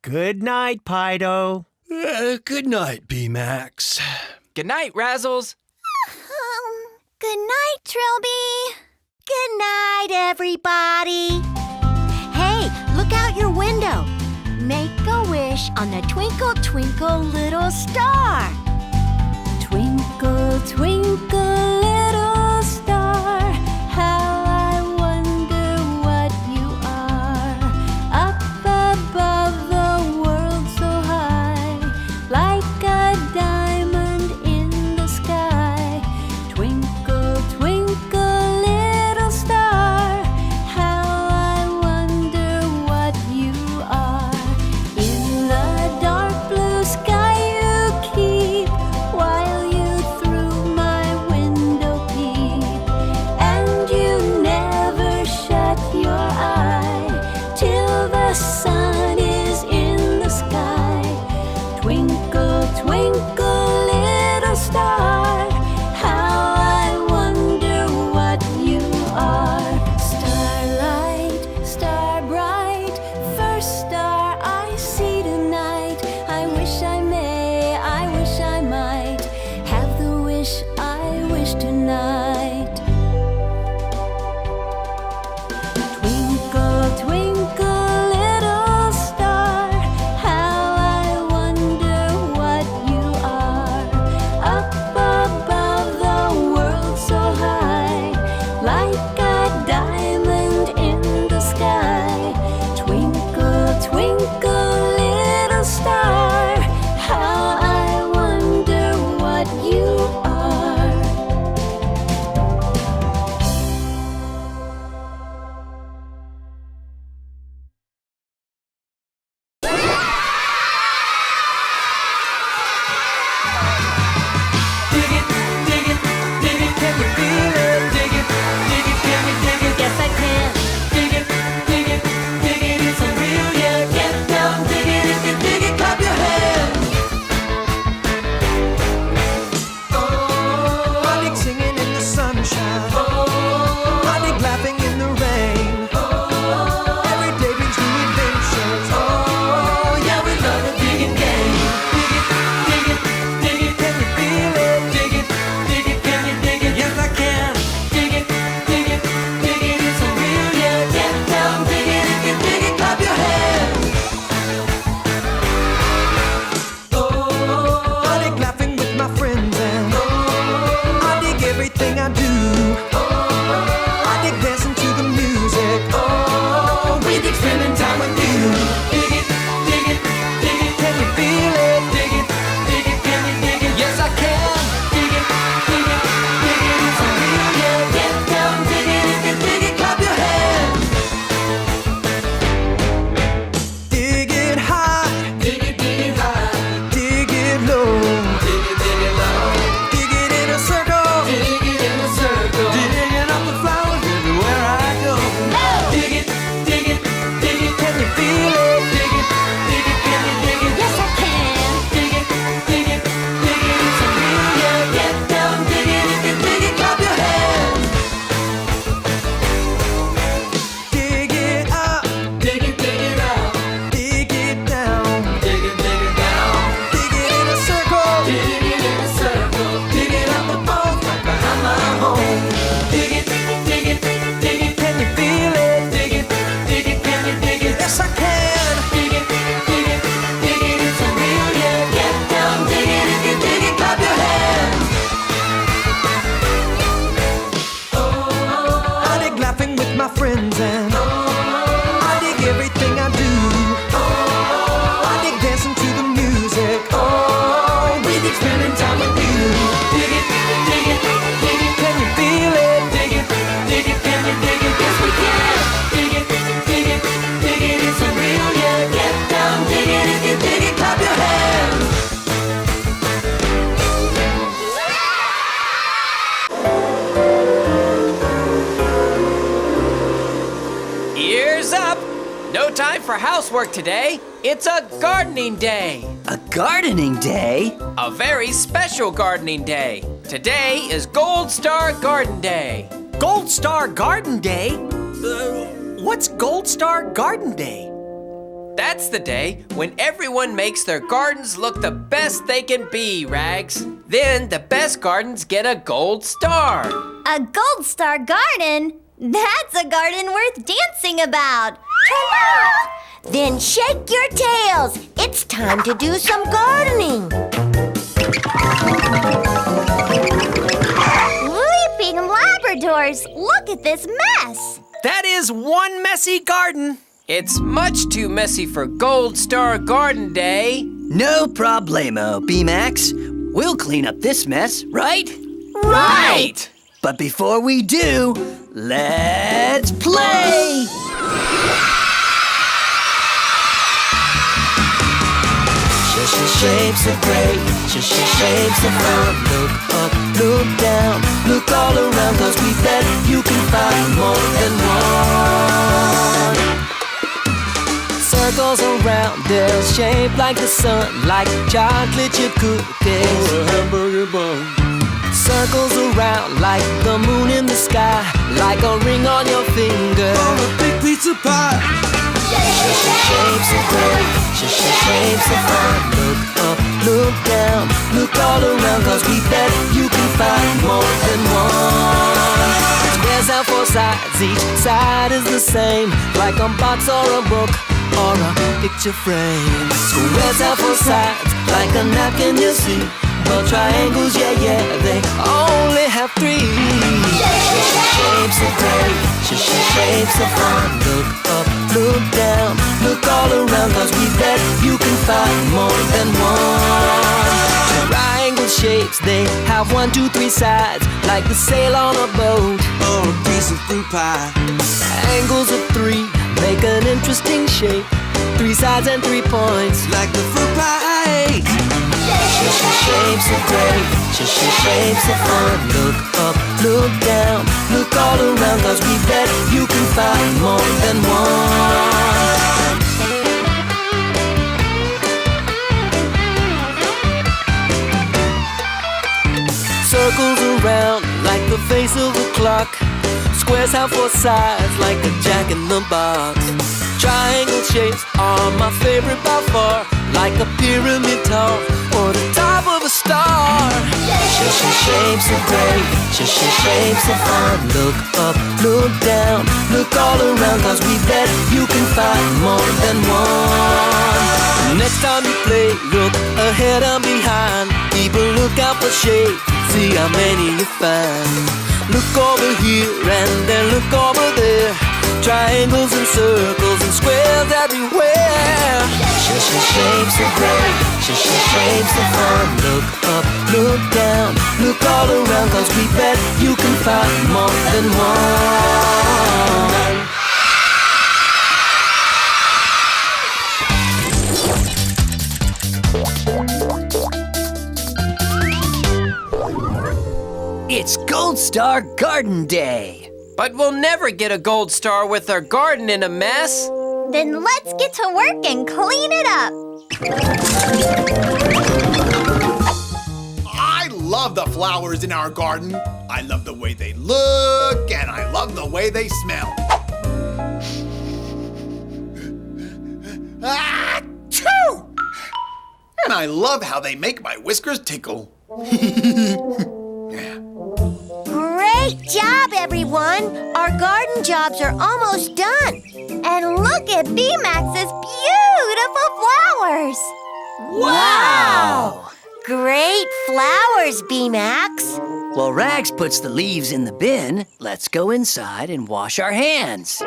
Good night, Pido. Good night, B-Max. Good night, Razzles. Good night, Trilby. Good night, everybody. Hey, look out your window. Make a wish on the twinkle, twinkle, little star. Twinkle, twinkle, little star, how I wonder what you are. Up above the world so high, like a diamond in the sky. Twinkle, twinkle, little star, how I wonder what you are. In the dark blue sky you keep, while you through my window peep. And you never shut your eye till the sun is in the sky. Twinkle, twinkle, little star, how I wonder what you are. Starlight, star bright, first star I see tonight. I wish I may, I wish I might have the wish I wish tonight. Twinkle, twinkle, little star, how I wonder what you are. Up above the world so high, like a diamond in the sky. Twinkle, twinkle, little star, how I wonder what you are. Dig it, dig it, dig it, can you feel it? Dig it, can you dig it? Yes, I can. Dig it, it's unreal, yeah. Get down, dig it, if you dig it, clap your hands. Oh, I dig singing in the sunshine. Oh, I dig laughing in the rain. Oh, every day brings new adventures. Oh, yeah, we love a digging game. Dig it, can you feel it? Dig it, can you dig it? Yes, I can. Dig it, it's unreal, yeah. Get down, dig it, if you dig it, clap your hands. Oh, I dig laughing with my friends and I dig everything I do. I dig dancing to the music. Oh, we dig spending time with you. Dig it, can you feel it? Dig it, can you dig it? Yes, I can. Dig it, it's unreal, yeah. Get down, dig it, if you dig it, clap your hands. Dig it high, dig it high. Dig it low, dig it low. Dig it in a circle, digging up the flowers everywhere I go. Dig it, can you feel it? Dig it, can you dig it? Yes, I can. Dig it, it's unreal, yeah. Get down, dig it, if you dig it, clap your hands. Dig it up, dig it out. Dig it down, dig it down. Dig it in a circle, digging up the bones right behind my home. Dig it, can you feel it? Dig it, can you dig it? Yes, I can. Dig it, it's unreal, yeah. Get down, dig it, if you dig it, clap your hands. Oh, I dig laughing with my friends and I dig everything I do. I dig dancing to the music. Oh, we dig spending time with you. Dig it, can you feel it? Dig it, can you dig it? Yes, we can. Dig it, it's unreal, yeah. Get down, dig it, if you dig it, clap your hands. Ears up. No time for housework today. It's a gardening day. A gardening day? A very special gardening day. Today is Gold Star Garden Day. Gold Star Garden Day? What's Gold Star Garden Day? That's the day when everyone makes their gardens look the best they can be, Rags. Then the best gardens get a gold star. A gold star garden? That's a garden worth dancing about. Ta-da! Then shake your tails. It's time to do some gardening. Leaping Labradors, look at this mess. That is one messy garden. It's much too messy for Gold Star Garden Day. No problemo, B-Max. We'll clean up this mess, right? Right! But before we do, let's play! Shapes of great, shapes of fun. Look up, look down, look all around, 'cause we bet you can find more than one. Circles around, they're shaped like the sun, like chocolate chip cookies or a hamburger bun. Circles around like the moon in the sky, like a ring on your finger or a big pizza pie. Shapes of great, shapes of fun. Look up, look down, look all around, 'cause we bet you can find more than one. Squares have four sides, each side is the same, like a box or a book or a picture frame. Squares have four sides, like a napkin you see, but triangles, yeah, they only have three. Shapes of great, shapes of fun. Look up, look down, look all around, 'cause we bet you can find more than one. Triangle shapes, they have 1, 2, 3 sides, like the sail on a boat or a piece of fruit pie. Angles of 3 make an interesting shape, 3 sides and 3 points, like the fruit pie. Shapes of great, shapes of fun. Look up, look down, look all around, 'cause we bet you can find more than one. Circles around like the face of a clock. Squares have 4 sides, like a jack in the box. Triangle shapes are my favorite by far, like a pyramid top or the top of a star. Shapes of great, shapes of fun. Look up, look down, look all around, 'cause we bet you can find more than one. Next time you play, look ahead and behind. Keep a lookout for shapes, see how many you find. Look over here and then look over there. Triangles and circles and squares everywhere. Shapes of great, shapes of fun. Look up, look down, look all around, 'cause we bet you can find more than one. It's Gold Star Garden Day. But we'll never get a gold star with our garden in a mess. Then let's get to work and clean it up. I love the flowers in our garden. I love the way they look, and I love the way they smell. Achoo! And I love how they make my whiskers tickle. Great job, everyone. Our garden jobs are almost done. And look at B-Max's beautiful flowers. Wow! Great flowers, B-Max. While Rags puts the leaves in the bin, let's go inside and wash our hands.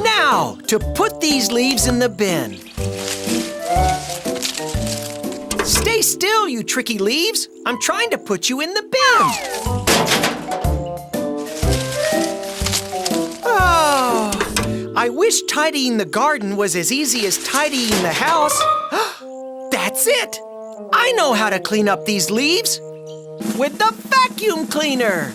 Now, to put these leaves in the bin. Stay still, you tricky leaves. I'm trying to put you in the bin. Oh, I wish tidying the garden was as easy as tidying the house. That's it. I know how to clean up these leaves with the vacuum cleaner.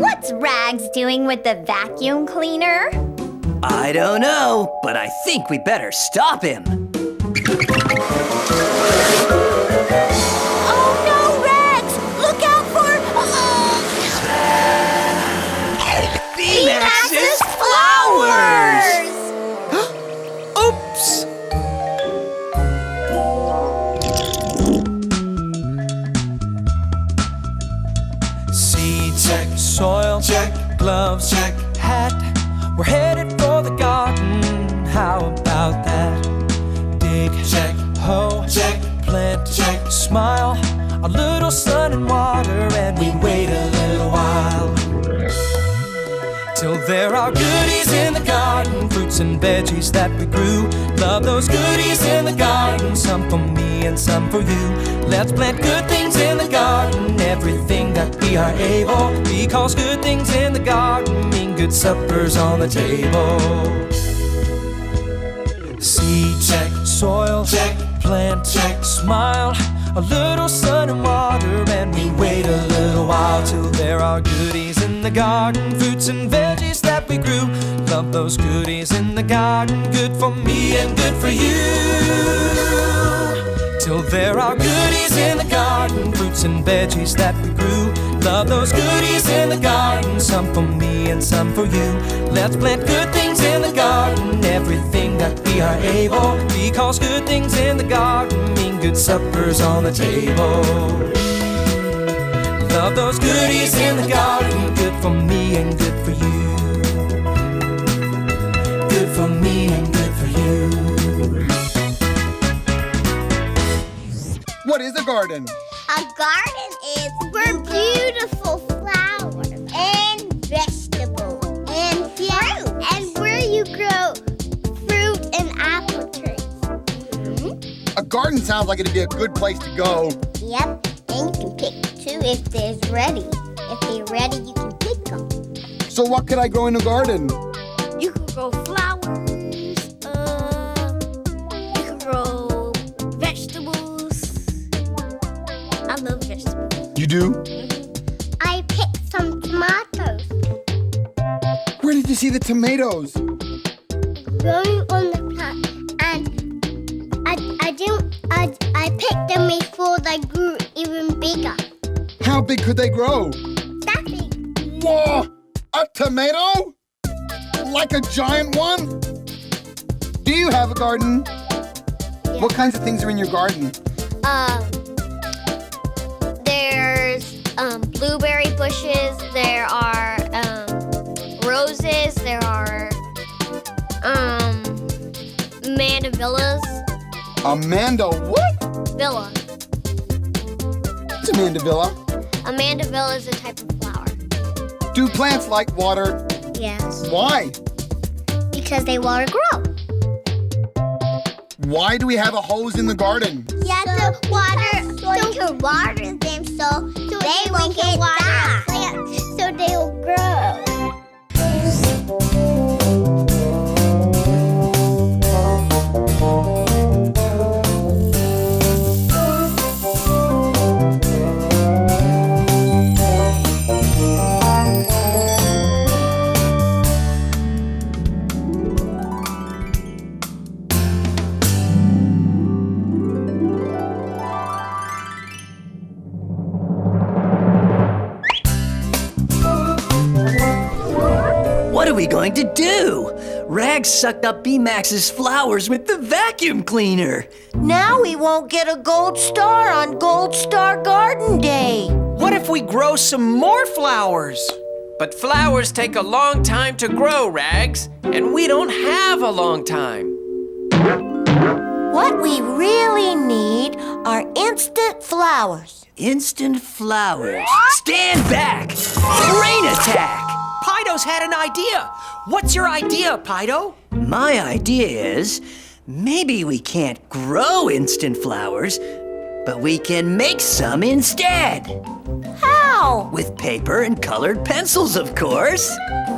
What's Rags doing with the vacuum cleaner? I don't know, but I think we better stop him. Oh no, Rags! Look out for... B-Max's flowers! sun and water, and we wait a little while. Till there are goodies in the garden, fruits and veggies that we grew. Love those goodies in the garden, some for me and some for you. Let's plant good things in the garden, everything that we are able, because good things in the garden mean good suppers on the table. Seed check, soil check, plant check, smile. A little sun and water, and we wait a little while. Till there are goodies in the garden, fruits and veggies that we grew. Love those goodies in the garden, good for me and good for you. Till there are goodies in the garden, fruits and veggies that we grew. Love those goodies in the garden, some for me and some for you. Let's plant good things in the garden, everything that we are able, because good things in the garden mean good suppers on the table. Love those goodies in the garden, good for me and good for you. Good for me and good for you. What is a garden? A garden is where beautiful flowers and vegetables and fruit, and where you grow fruit and apple trees. A garden sounds like it'd be a good place to go. Yep, and you can pick too if they're ready. If they're ready, you can pick them. So what could I grow in a garden? You can grow flowers. You can grow vegetables. I love vegetables. You do? I picked some tomatoes. Where did you see the tomatoes? Growing on the plant, and I picked them before they grew even bigger. How big could they grow? That big. Whoa! A tomato? Like a giant one? Do you have a garden? Yeah. What kinds of things are in your garden? There's blueberry bushes. There are roses. There are mandavillas. Amanda what? Villa. What's a mandavilla? A mandavilla is a type of flower. Do plants like water? Yes. Why? Because they want to grow. Why do we have a hose in the garden? Yeah, so you can water them so they won't get die. So they will grow. What are we going to do? Rags sucked up B-Max's flowers with the vacuum cleaner. Now we won't get a gold star on Gold Star Garden Day. What if we grow some more flowers? But flowers take a long time to grow, Rags, and we don't have a long time. What we really need are instant flowers. Instant flowers. Stand back! Brain attack! Pido's had an idea. What's your idea, Pido? My idea is, maybe we can't grow instant flowers, but we can make some instead. How? With paper and colored pencils, of course.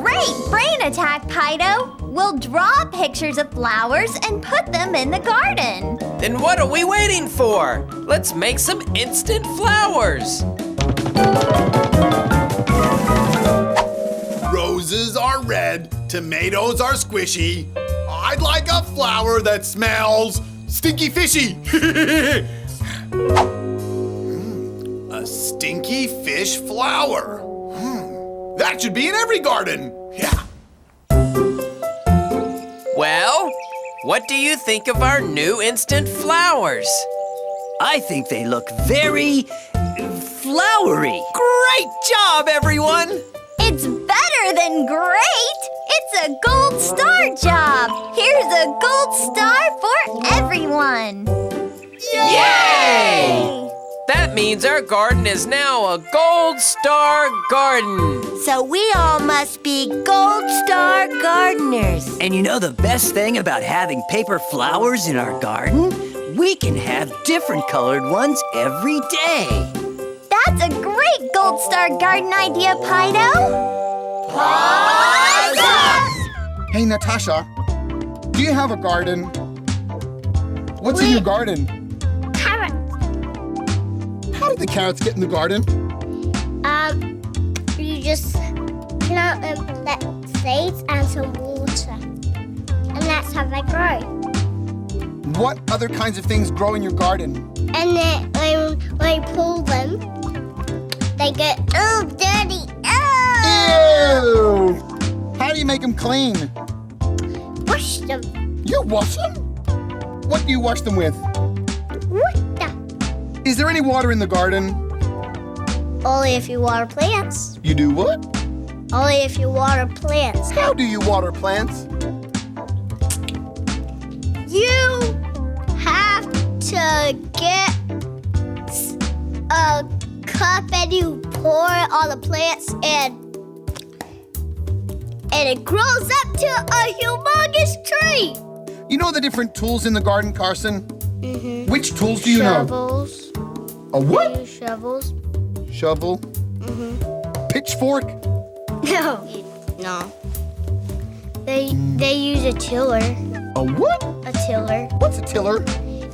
Great brain attack, Pido! We'll draw pictures of flowers and put them in the garden. Then what are we waiting for? Let's make some instant flowers. Roses are red, tomatoes are squishy. I'd like a flower that smells stinky fishy. A stinky fish flower. That should be in every garden. Yeah. Well, what do you think of our new instant flowers? I think they look very flowery. Great job, everyone! It's better than great! It's a gold star job! Here's a gold star for everyone! Yay! That means our garden is now a gold star garden. So we all must be Gold Star gardeners. And you know the best thing about having paper flowers in our garden? We can have different colored ones every day. That's a great Gold Star garden idea, Pido. Hey, Natasha, do you have a garden? What's in your garden? Carrots. How did the carrots get in the garden? You just plant them, seeds and some water. And that's how they grow. What other kinds of things grow in your garden? And then when you pull them, they get dirty. Ew! How do you make them clean? Wash them. You wash them? What do you wash them with? Water. Is there any water in the garden? Only if you water plants. You do what? Only if you water plants. How do you water plants? You have to get a cup and you pour it on the plants and it grows up to a humongous tree. You know the different tools in the garden, Carson? Mm-hmm. Which tools do you know? Shovels. A what? Use shovels. Shovel? Mm-hmm. Pitchfork? No. They use a tiller. A what? A tiller. What's a tiller?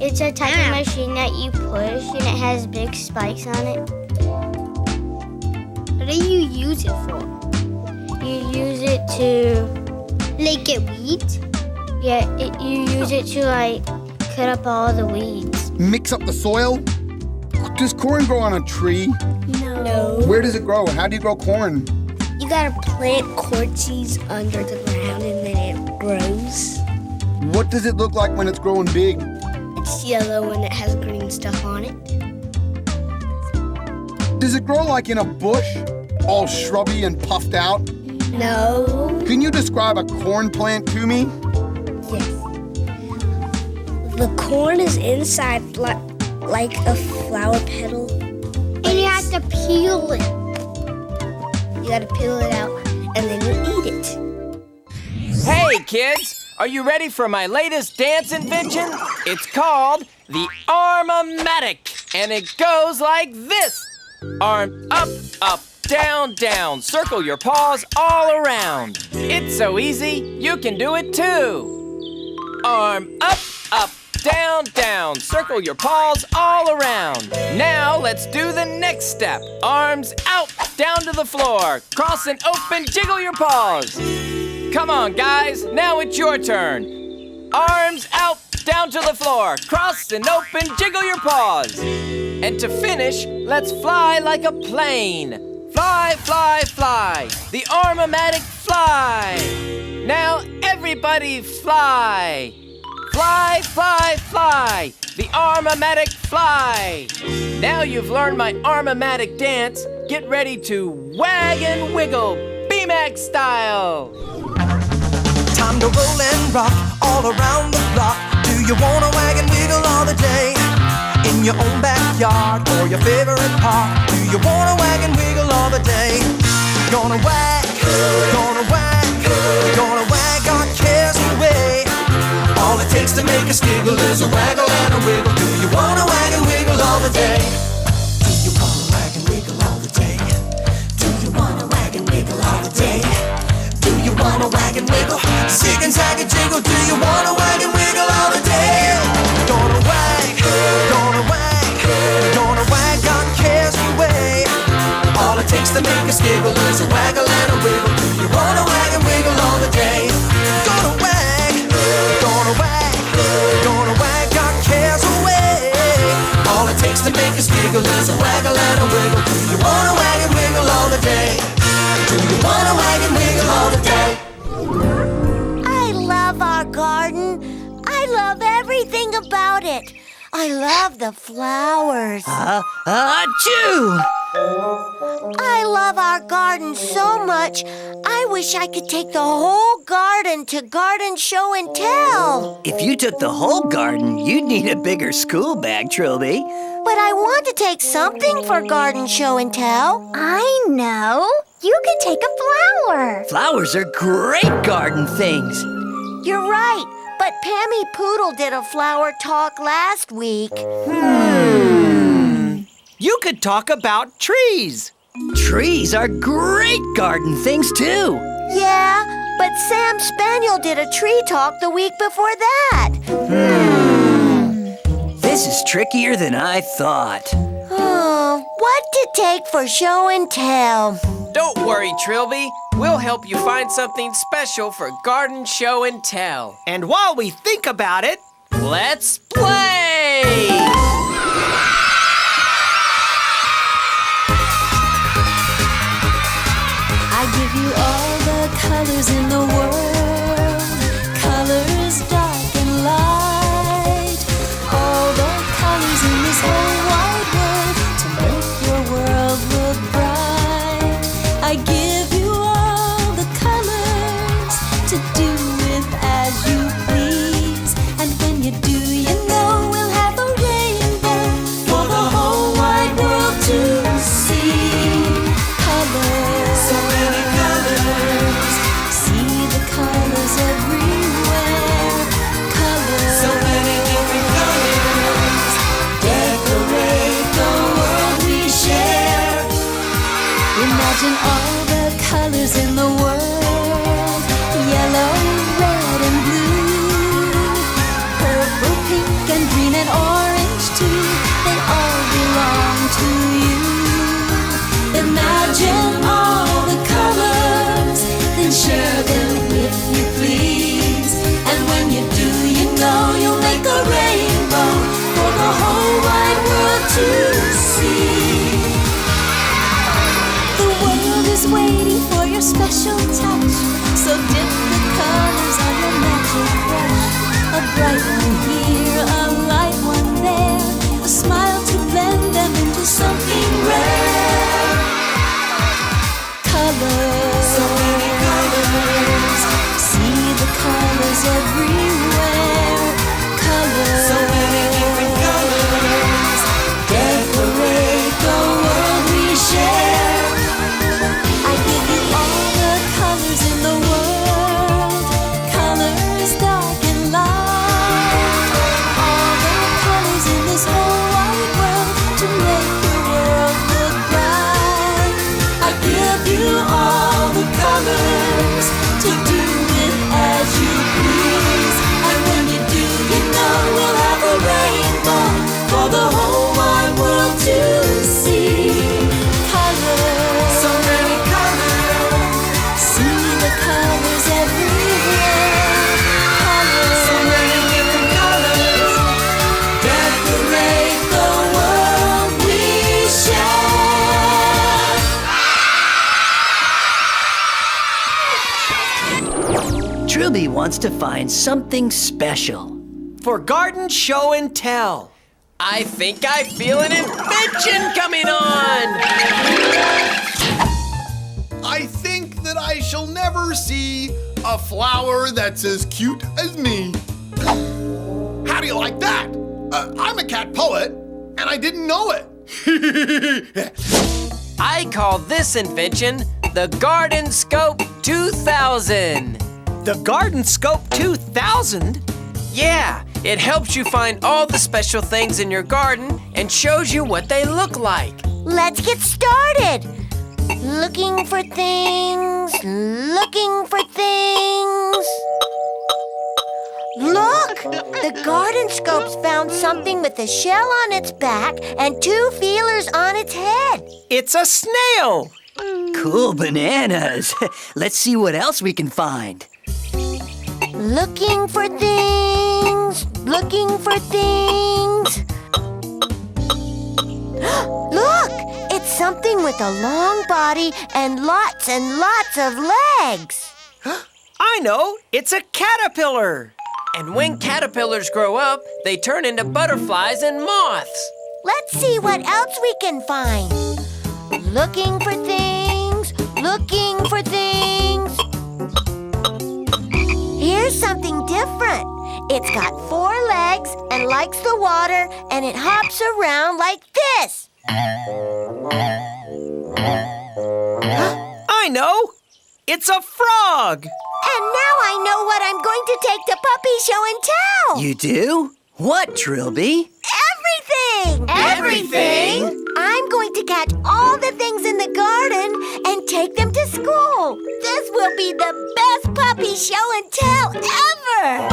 It's a type of machine that you push and it has big spikes on it. What do you use it for? You use it to get weeds? Yeah, you use it to cut up all the weeds. Mix up the soil? Does corn grow on a tree? No. Where does it grow? How do you grow corn? You gotta plant corn seeds under the ground and then it grows. What does it look like when it's growing big? It's yellow and it has green stuff on it. Does it grow like in a bush, all shrubby and puffed out? No. Can you describe a corn plant to me? Yes. The corn is inside like a flower petal. And you have to peel it. You gotta peel it out and then you eat it. Hey, kids! Are you ready for my latest dance invention? It's called the Arm-O-Matic, and it goes like this. Arm up, up, down, down. Circle your paws all around. It's so easy, you can do it too. Arm up, up, down, down. Circle your paws all around. Now let's do the next step. Arms out, down to the floor. Cross and open, jiggle your paws. Come on, guys, now it's your turn. Arms out, down to the floor. Cross and open, jiggle your paws. And to finish, let's fly like a plane. Fly, fly, fly. The Arm-O-Matic fly. Now everybody fly. Fly, fly, fly. The Arm-O-Matic fly. Now you've learned my Arm-O-Matic dance. Get ready to wag and wiggle, B-Mac style. Time to roll and rock all around the block. Do you wanna wag and wiggle all the day? In your own backyard or your favorite park. Do you wanna wag and wiggle all the day? Gonna wag, gonna wag, gonna wag our cares away. All it takes to make us giggle is a waggle and a wiggle. Do you wanna wag and wiggle all the day? Do you wanna wag and wiggle all the day? Do you wanna wag and wiggle all the day? Do you wanna wag and wiggle? Zig and zag and jiggle. Do you wanna wag and wiggle all the day? Gonna wag, gonna wag, gonna wag our cares away. All it takes to make us giggle is a waggle and a wiggle. Do you wanna wag and wiggle all the day? Gonna wag, gonna wag, gonna wag our cares away. All it takes to make us giggle is a waggle and a wiggle. Do you wanna wag and wiggle all the day? Do you wanna wag and wiggle all the day? I love our garden. I love everything about it. I love the flowers. Achoo! I love our garden so much. I wish I could take the whole garden to garden show and tell. If you took the whole garden, you'd need a bigger school bag, Trilby. But I want to take something for garden show and tell. I know. You could take a flower. Flowers are great garden things. You're right, but Pammy Poodle did a flower talk last week. You could talk about trees. Trees are great garden things, too. Yeah, but Sam Spaniel did a tree talk the week before that. This is trickier than I thought. Oh, what to take for show and tell? Don't worry, Trilby. We'll help you find something special for garden show and tell. And while we think about it, Let's play! I give you all the colors in the world, colors dark and light, all the colors in this whole wide world to make your world look bright. I give you all the colors to do with as you please, and when you do, you know we'll have a rainbow for the whole wide world to see. Colors, so many colors. See the colors everywhere. Colors, so many different colors. Decorate the world we share. Imagine all the colors in the world. Yellow, red, and blue. Purple, pink, and green, and orange too. They all belong to you. Imagine all the colors, then share them if you please. And when you do, you know you'll make a rainbow for the whole wide world to see. The world is waiting for your special touch, so dip the colors on your magic brush. A bright one here, a light one there, a smile to blend them into something rare. Colors, so many colors. See the colors everywhere. Colors, so many different colors. Decorate the world we share. I give you all the colors in the world. Colors dark and light. All the colors in this whole wide world to make the world look bright. I give you all the colors to do with as you please. And when you do, you know we'll have a rainbow for the whole wide world to see. Colors, so many colors. See the colors everywhere. Colors, so many different colors. Decorate the world we share. Trilby wants to find something special. for garden show and tell. I think I feel an invention coming on! I think that I shall never see a flower that's as cute as me. How do you like that? I'm a cat poet, and I didn't know it. I call this invention the Garden Scope 2000. The Garden Scope 2000? Yeah, it helps you find all the special things in your garden and shows you what they look like. Let's get started. Looking for things, looking for things. Look! The garden scope's found something with a shell on its back and 2 feelers on its head. It's a snail. Cool bananas. Let's see what else we can find. Looking for things, looking for things. Look! It's something with a long body and lots of legs. I know, it's a caterpillar. And when caterpillars grow up, they turn into butterflies and moths. Let's see what else we can find. Looking for things, looking for things. Here's something different. It's got 4 legs and likes the water, and it hops around like this. I know! It's a frog! And now I know what I'm going to take to Puppy Show and Tell. You do? What, Trilby? Everything! Everything? I'm going to catch all the things in the garden and take them to school. This will be the best Puppy Show and Tell ever!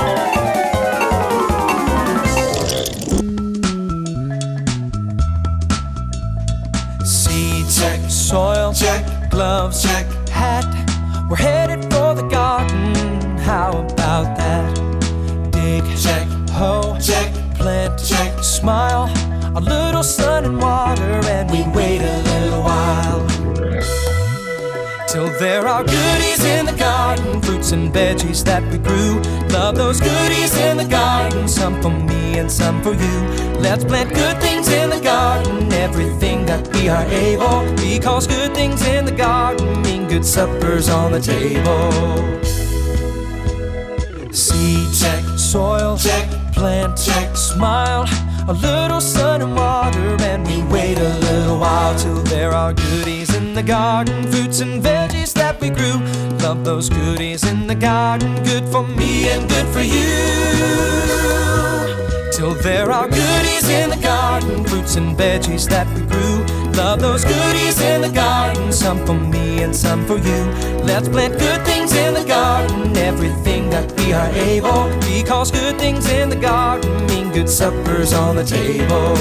Seed check, soil check, gloves check, hat. We're headed for the garden. How about that? Dig check, hoe check, plant check, smile. A little sun and water, and we wait a little while till there are goodies in the garden, fruits and veggies that we grew. Love those goodies in the garden, some for me and some for you. Let's plant good things in the garden, everything that we are able, because good things in the garden mean good suppers on the table. Seed check, soil check, plant check, smile. A little sun and water, and we wait a little while till there are goodies in the garden, fruits and veggies that we grew. Love those goodies in the garden, good for me and good for you. Till there are goodies in the garden, fruits and veggies that we grew. Love those goodies in the garden, some for me and some for you. Let's plant good things in the garden, everything that we are able, because good things in the garden mean good suppers on the table.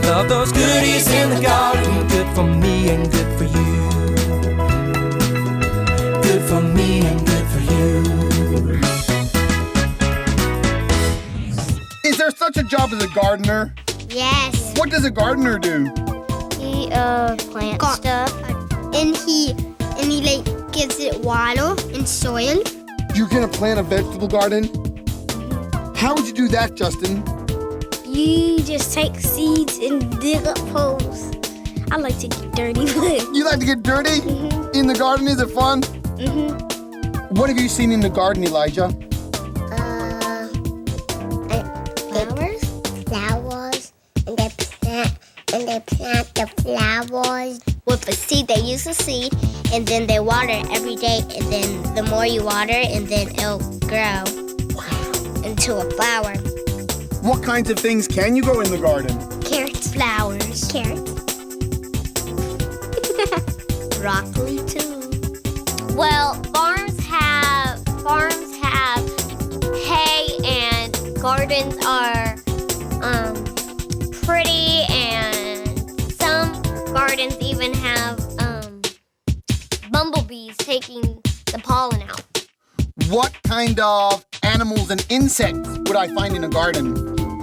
Love those goodies in the garden, good for me and good for you. Good for me and good for you. Is there such a job as a gardener? Yes. What does a gardener do? He plants stuff, and he like gives it water and soil. You're gonna plant a vegetable garden? How would you do that, Justin? You just take seeds and dig up holes. I like to get dirty. You like to get dirty? In the garden? Is it fun? What have you seen in the garden, Elijah? Flowers, and they plant the flowers with a seed. They use a seed, and then they water it every day, and then the more you water, and then it'll grow into a flower. What kinds of things can you grow in the garden? Carrots, flowers, carrots, broccoli too. Well, farms have hay, and gardens are pretty, and some gardens even have bumblebees taking the pollen out. What kind of animals and insects would I find in a garden?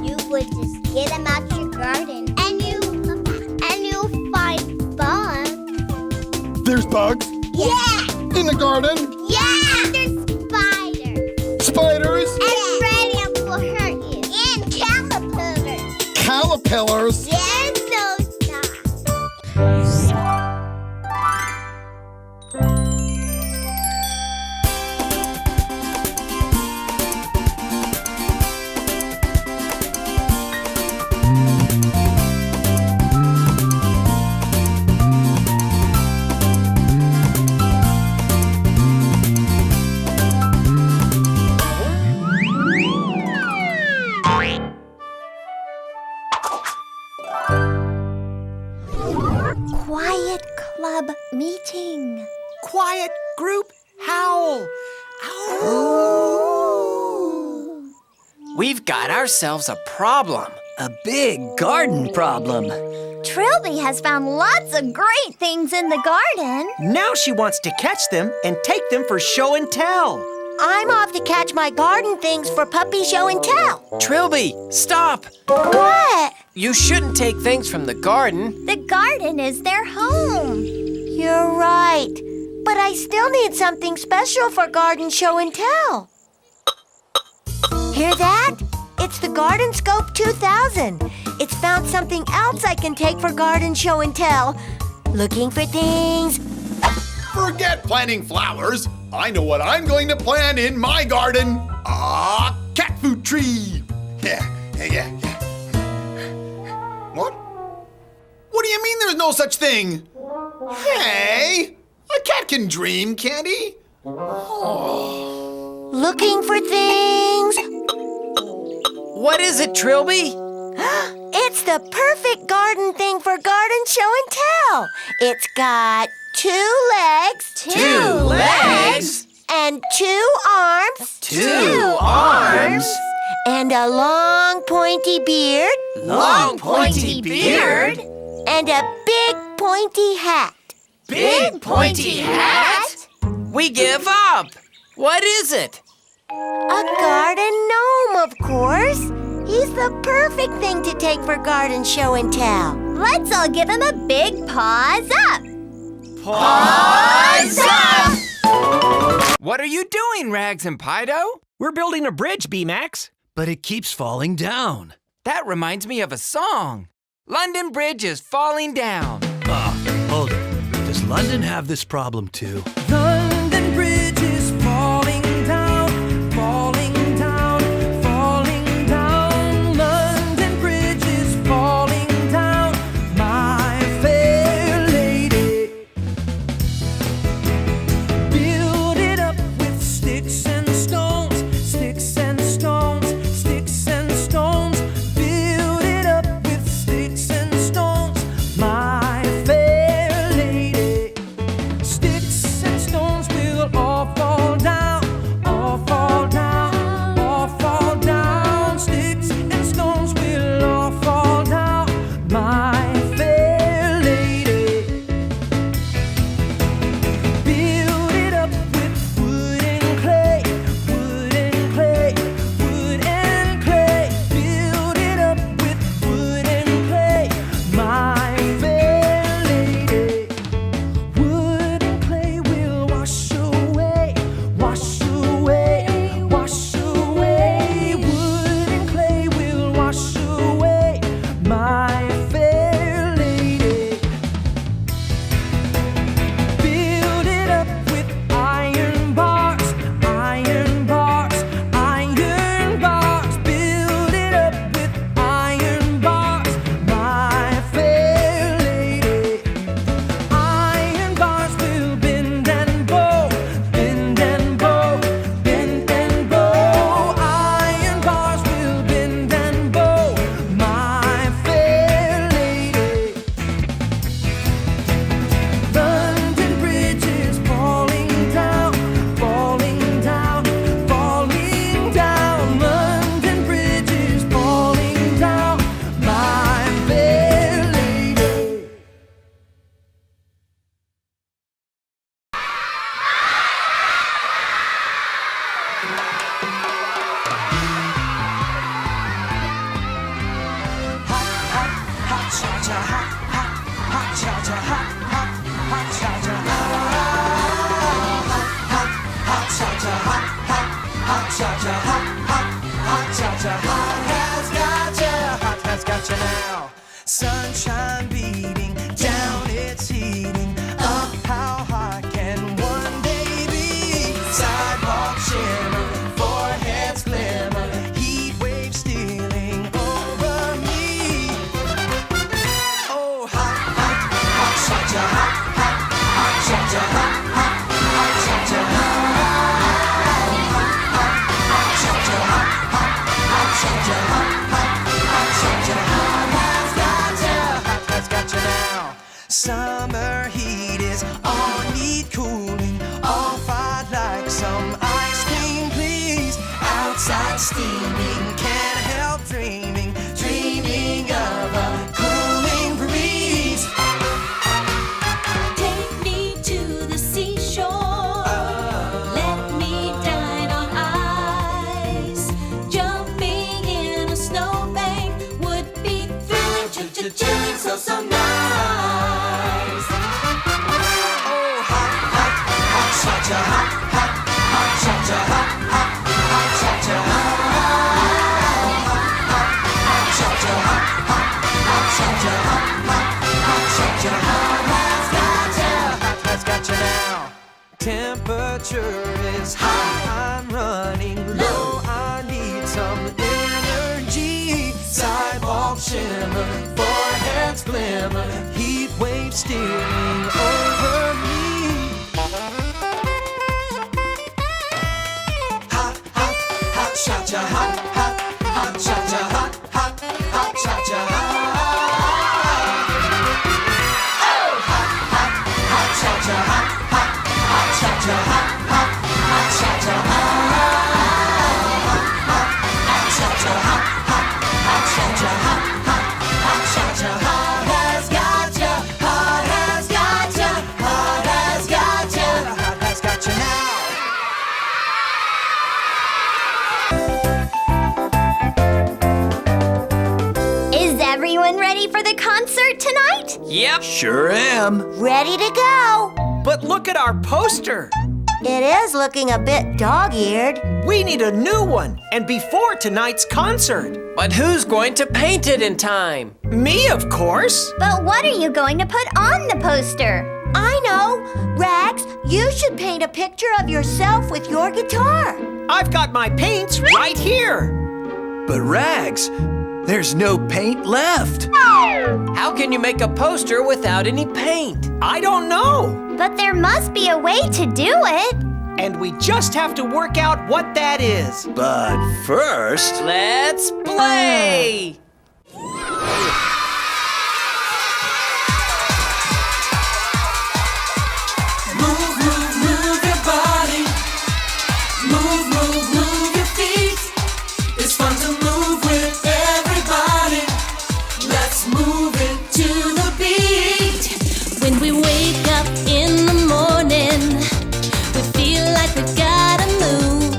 You would just get them out your garden, and you'll find bugs. There's bugs? Yeah! In the garden? Yeah! There's spiders. Spiders? And radium will hurt you. And caterpillars. Caterpillars? And those Quiet club meeting. Quiet group howl. Ow. We've got ourselves a problem. A big garden problem. Trilby has found lots of great things in the garden. Now she wants to catch them and take them for show and tell. I'm off to catch my garden things for Puppy Show and Tell. Trilby, stop! What? You shouldn't take things from the garden. The garden is their home. You're right. But I still need something special for Garden Show and Tell. Hear that? It's the Garden Scope 2000. It's found something else I can take for garden show and tell. Looking for things. Forget planting flowers. I know what I'm going to plant in my garden. A cat food tree. Yeah. What? What do you mean there's no such thing? Hey, a cat can dream, can't he? Looking for things. What is it, Trilby? It's the perfect garden thing for garden show and tell. It's got 2 legs. 2 legs? And 2 arms. 2 arms? And a long pointy beard. Long pointy beard? And a big pointy hat. Big pointy hat? We give up. What is it? A garden gnome, of course. He's the perfect thing to take for garden show and tell. Let's all give him a big paws up. Paws up! What are you doing, Rags and Pido? We're building a bridge, B-Max, but it keeps falling down. That reminds me of a song. London Bridge is falling down. Hold it. Does London have this problem too? London Bridge is falling down, falling down, falling down. London Bridge is falling down, my fair lady. Build it up with sticks and stones, sticks and stones, sticks and stones. Build it up with sticks and stones, my fair lady. Sticks and stones will all fall down, all fall down, all fall down. Sticks and stones will all fall down, my fair lady. Build it up with wood and clay, wood and clay, wood and clay. Build it up with wood and clay, my fair lady. Wood and clay will wash away, wash away, wash away. Wood and clay will wash away, my fair lady. Build it up with iron bars, iron bars, iron bars. Build it up with iron bars, my fair lady. Iron bars will bend and bow, bend and bow, bend and bow. Iron bars will bend and bow, my fair lady. London Bridge is falling down, falling down, falling down. London Bridge is falling down, my fair lady. Sunshine beating down, it's heating up. How hot can one day be? Sidewalk shimmering, foreheads glimmer, heat waves stealing over me. Oh, hot, hot, hot, cha-cha, hot, hot, hot, cha-cha, hot, hot, hot, cha-cha, hot, hot, hot, hot, cha-cha, hot, hot, hot, cha-cha, hot, hot, hot, cha-cha, hot. Has got you now. Summer heat is on, need cooling off. I'd like some ice cream, please. Outside steaming, can't help dreaming, dreaming of a cooling breeze. Take me to the seashore. Let me dine on ice. Jumping in a snowbank would be thrilling, chilling, so nice. Oh, hot, hot, hot, cha-cha, hot, hot, hot, cha-cha, hot, hot, hot, cha-cha, hot, temperature is high. I'm running low. I need some energy. Sidewalk shimmer, foreheads glimmer, heat wave steering over me. Hot, hot, hot cha-cha, hot, hot, hot cha-cha, hot, hot, hot cha-cha, hot. Oh, hot, hot, hot cha-cha, hot, hot, hot cha-cha, hot, hot, hot cha-cha, hot, hot, hot cha-cha, hot, hot, hot cha-cha, hot, hot, hot cha-cha, hot has got ya, hot has got ya, hot has got ya, hot has got ya now. Is everyone ready for the concert tonight? Yep. Sure am. Ready to go. But look at our poster. It is looking a bit dog-eared. We need a new one, and before tonight's concert. But who's going to paint it in time? Me, of course. But what are you going to put on the poster? I know. Rags, you should paint a picture of yourself with your guitar. I've got my paints right here. But Rags, there's no paint left. How can you make a poster without any paint? I don't know. But there must be a way to do it. And we just have to work out what that is. But first, Let's play! Move, move, move your body. Move, move, move your feet. It's fun to move with everybody. Let's move it to the beat. When we wake up in the morning, we feel like we gotta move.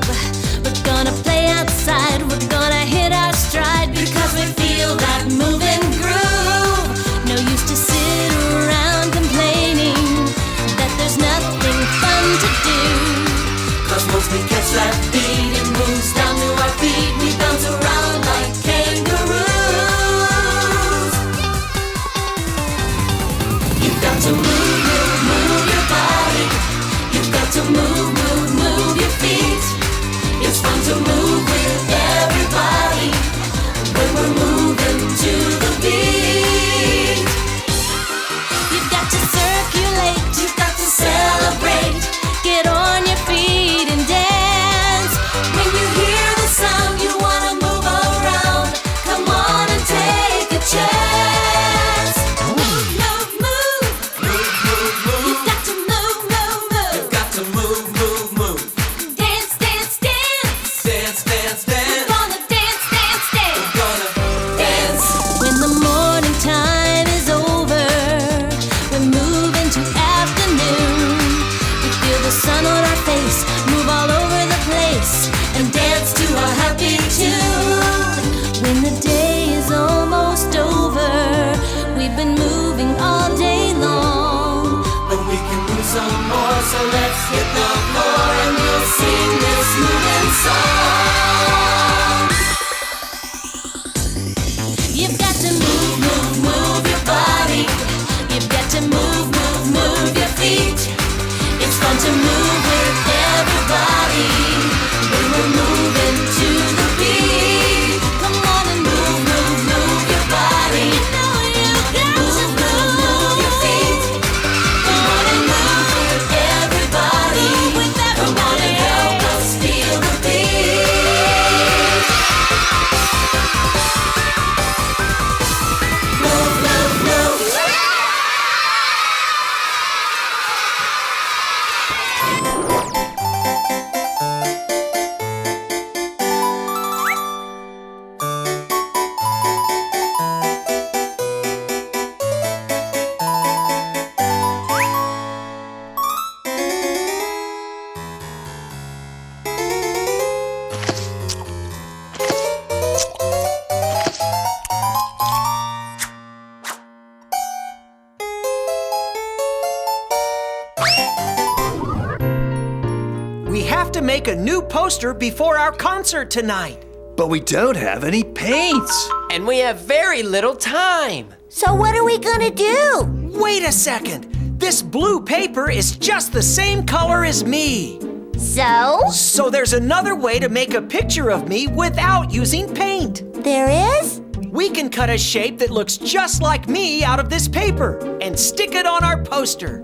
We're gonna play outside, we're gonna hit our stride because we feel that moving groove. No use to sit around complaining that there's nothing fun to do. 'Cause once we catch that beat, it moves down to our feet. We bounce around like kangaroos. You've got to move, move, move your body. You've got to move, move, move your feet. It's fun to move with everybody when we're moving to the beat. You've got to circulate, You've got to celebrate. get on your feet and dance. When you hear the sound, you wanna move around. Come on and take a chance. Move, move, move. Move, move, move. You've got to move, move, move. You've got to move, move, move. Dance, dance, dance. Dance, dance, We're dance. gonna dance, dance, dance. Gonna dance. When the morning time is over, we're moving to afternoon. We feel the sun on our face, move all over the place, And dance to a happy tune. when the day is almost over, we've been moving all day long. But we can move some more, so let's hit the floor and we'll sing this moving song. You've got to move, Move, move your body. you've got to move, move, Move your feet. It's fun to move with everybody when we're moving to the beat. come on and Move, move, move your body. Move, move, move your feet. Come on and move with everybody. Come on and help us feel the beat. Move, move, move. We have to make a new poster before our concert tonight. but we don't have any paints. And we have very little time. So what are we gonna do? Wait a second. This blue paper is just the same color as me. So? So there's another way to make a picture of me without using paint. There is? We can cut a shape that looks just like me out of this paper and stick it on our poster.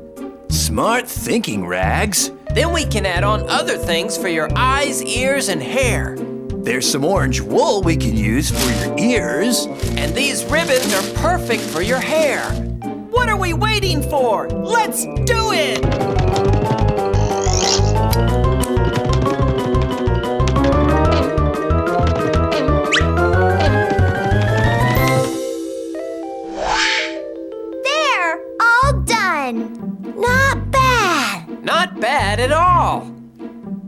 Smart thinking, Rags. Then we can add on other things for your eyes, ears, and hair. There's some orange wool we can use for your ears. And these ribbons are perfect for your hair. What are we waiting for? Let's do it! There, all done. Not bad. Not bad at all.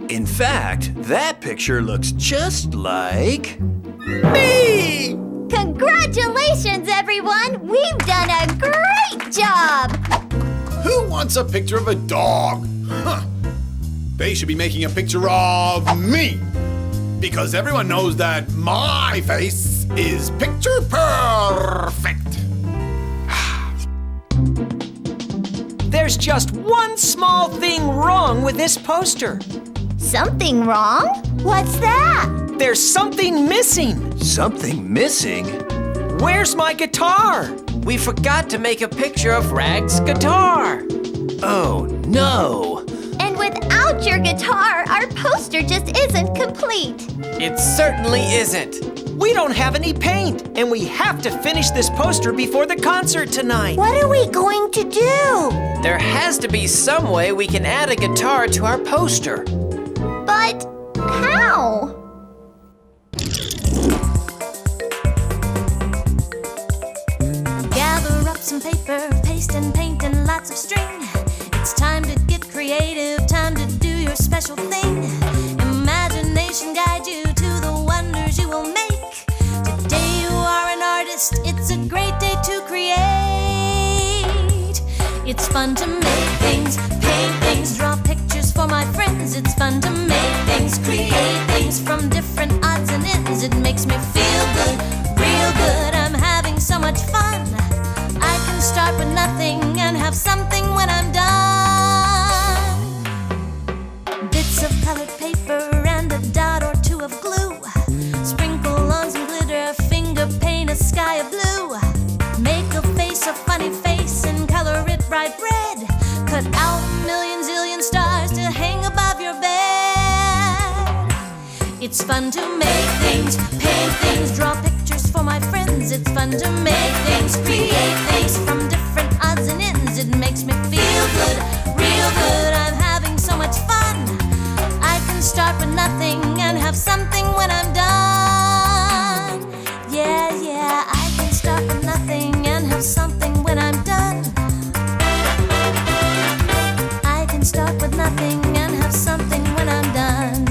In fact, that picture looks just like... Me! Congratulations, everyone! We've done a great job! Who wants a picture of a dog? Huh. They should be making a picture of me. Because everyone knows that my face is picture perfect. There's just one small thing wrong with this poster. Something wrong? What's that? There's something missing. Something missing? Where's my guitar? We forgot to make a picture of Rag's guitar. Oh, no. And without your guitar, our poster just isn't complete. It certainly isn't. We don't have any paint, and we have to finish this poster before the concert tonight. What are we going to do? There has to be some way we can add a guitar to our poster. But how? Gather up some paper, paste and paint and lots of string. It's time to get creative, time to do your special thing. Imagination guide you to the wonders you will make. Today you are an artist, it's a great day to create. It's fun to make things, paint things, draw pictures for my friends. It's fun to make things, create things from different odds and ends. It makes me feel good, real good. I'm having so much fun. I can start with nothing and have something when I'm done. Bits of colored paper and a dot or two of glue. Sprinkle on some glitter, finger paint a sky of blue. Make a face, a funny face, and color it bright red. Cut out a million zillion stars to hang above your bed. It's fun to make things, paint things, draw pictures for my friends. It's fun to make things, create things from different odds and ends. It makes me feel good, real good. I'm having so much fun. I can start with nothing and have something when I'm done. Yeah, yeah, I can start with nothing and have something when I'm done. I can start with nothing and have something when I'm done.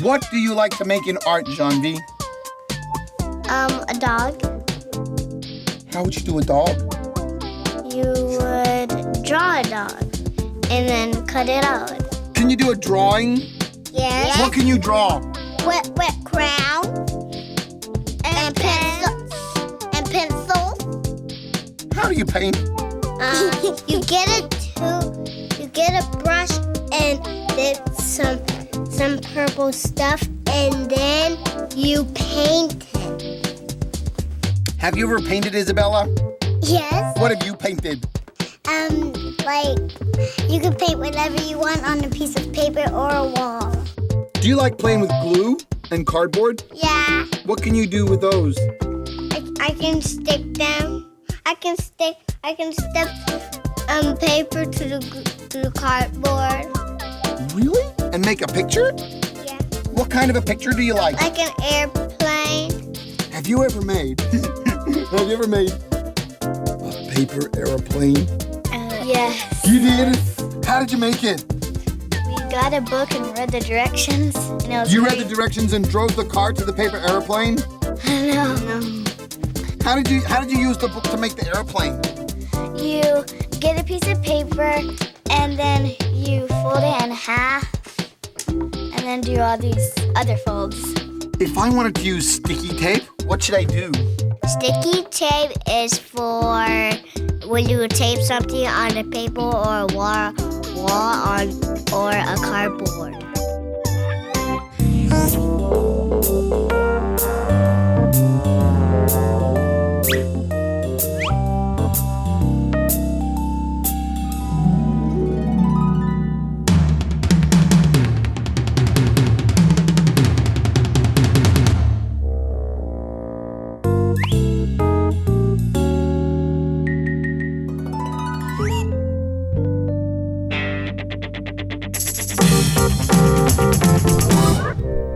What do you like to make in art, Janvi? A dog. How would you do a dog? You would draw a dog and then cut it out. Can you do a drawing? Yes. What can you draw? Wet crown. And pencil. And pencil. How do you paint? You get a brush and dip some purple stuff, and then you paint it. Have you ever painted, Isabella? Yes. What have you painted? Like, you can paint whatever you want on a piece of paper or a wall. Do you like playing with glue and cardboard? Yeah. What can you do with those? I can stick them. I can stick paper to the cardboard. Really? And make a picture? Yeah. What kind of a picture do you like? Like an airplane. Have you ever made a paper airplane? Yes. You did? How did you make it? We got a book and read the directions, and it was You read the directions and drove the car to the paper airplane? No. How did you use the book to make the airplane? You get a piece of paper, and then you fold it in half, and then do all these other folds. If I wanted to use sticky tape, What should I do? Sticky tape is for when you tape something on a paper or a wall or a cardboard.